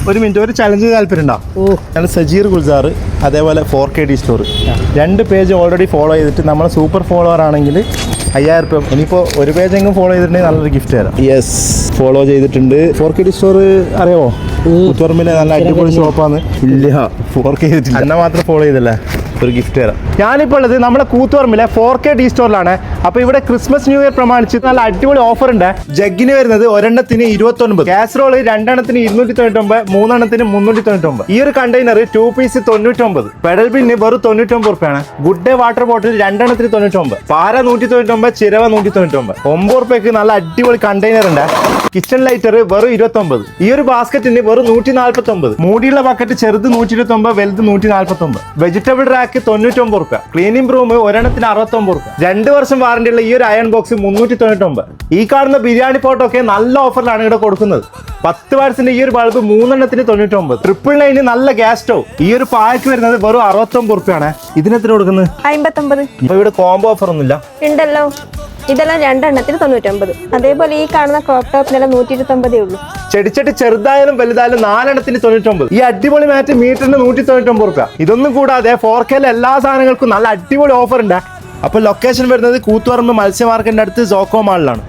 ഒരു മിനിറ്റ്, ഒരു ചലഞ്ച് താല്പര്യം ഉണ്ടോ? നല്ല സജീർ ഗുൽസാർ, അതേപോലെ 4KD store, 2 page already follow ചെയ്തിട്ട് നമ്മൾ സൂപ്പർ ഫോളോവർ ആണെങ്കിൽ 5000 രൂപ. ഇനിയിപ്പോൾ ഒരു പേജെങ്കിലും ഫോളോ ചെയ്തിട്ടുണ്ടെങ്കിൽ നല്ലൊരു ഗിഫ്റ്റ് തരാം. യെസ്, ഫോളോ ചെയ്തിട്ടുണ്ട്. 4KD സ്റ്റോർ അറിയാമോ? കൂത്തുപറമ്പിലെ നല്ല അടിപൊളി ഷോപ്പാണ്. ഇല്ല, 4K ചെയ്തിട്ടില്ല, എന്നെ മാത്രം ഫോളോ ചെയ്തല്ലേ, ഒരു ഗിഫ്റ്റ് തരാം. ഞാനിപ്പോൾ ഉള്ളത് നമ്മുടെ കൂത്തുപറമ്പിലെ 4KD സ്റ്റോറിലാണ്. അപ്പോൾ ഇവിടെ ക്രിസ്മസ് ന്യൂ ഇയർ പ്രമാണിച്ച് നല്ല അടിപൊളി ഓഫർ ഉണ്ട്. ജഗ്ഗിന് വരുന്നത് ഒരെണ്ണത്തിന് 29, കാസറോള് 2 എണ്ണത്തിന് 299, 3 എണ്ണത്തിന് 399. ഈ ഒരു കണ്ടെയ്നർ 2 പീസ് 99, പെഡൽ ബിന്ന് വെറും 99 റുപ്യാണ്. ഗുഡ് ഡേ വാട്ടർ ബോട്ടിൽ 2 എണ്ണത്തിന് 99, പാര 199, ചിരവ 199. 9 റുപ്യക്ക് നല്ല അടിപൊളി കണ്ടെയ്നർ ഉണ്ട്. കിച്ചൺ ലൈറ്റർ വെറും 29. ഈ ഒരു ബാസ്ക്കറ്റിന് വെറും 149. മൂടിയുള്ള ബക്കറ്റ് ചെറുത് 129, വലുത് 149. വെജിറ്റബിൾ റാക്ക് 99 റുപ്യ. ക്ലീനിംഗ് ബ്രൂം ഒരെണ്ണത്തിന് 69 റുപ്യ. 2 വർഷം വാറന്റി ഉള്ള ഈ ഒരു അയൺ ബോക്സ് 399. ഈ കാണുന്ന ബിരിയാണി പോട്ട് ഒക്കെ നല്ല ഓഫറിലാണ് ഇവിടെ കൊടുക്കുന്നത്. 10 വാട്സിന്റെ ഈ ഒരു ബൾബ് 3 എണ്ണത്തിന് 99. 999 നല്ല ഗ്യാസ് സ്റ്റവ്. ഈ ഒരു പാക്ക് വരുന്നത് വെറും 69 റുപ്യാണ്. ഇതിനെത്ര കൊടുക്കുന്നത്? 59. ഇപ്പൊ ഇവിടെ കോംബോ ഓഫർ ഒന്നുമില്ല ഉണ്ടല്ലോ. ഇതെല്ലാം 2 എണ്ണത്തിന് 99. അതേപോലെ ഈ കാണുന്ന ക്രോപ്പ് ടോപ്പിനെല്ലാം 129 ഉള്ളൂ. ചെടിച്ചട്ടി ചെറുതായാലും വലുതായാലും 4 എണ്ണത്തിന് 99. ഈ അടിപൊളി മാറ്റ് മീറ്ററിന് 199 റുപ്യ. ഇതൊന്നും കൂടാതെ 4Kയിലെ എല്ലാ സാധനങ്ങൾക്കും നല്ല അടിപൊളി ഓഫർ ഉണ്ട്. അപ്പോൾ ലൊക്കേഷൻ വരുന്നത് കൂത്തുപറമ്പ് മത്സ്യ മാർക്കറ്റിന്റെ അടുത്ത് സോക്കോ മാളിലാണ്.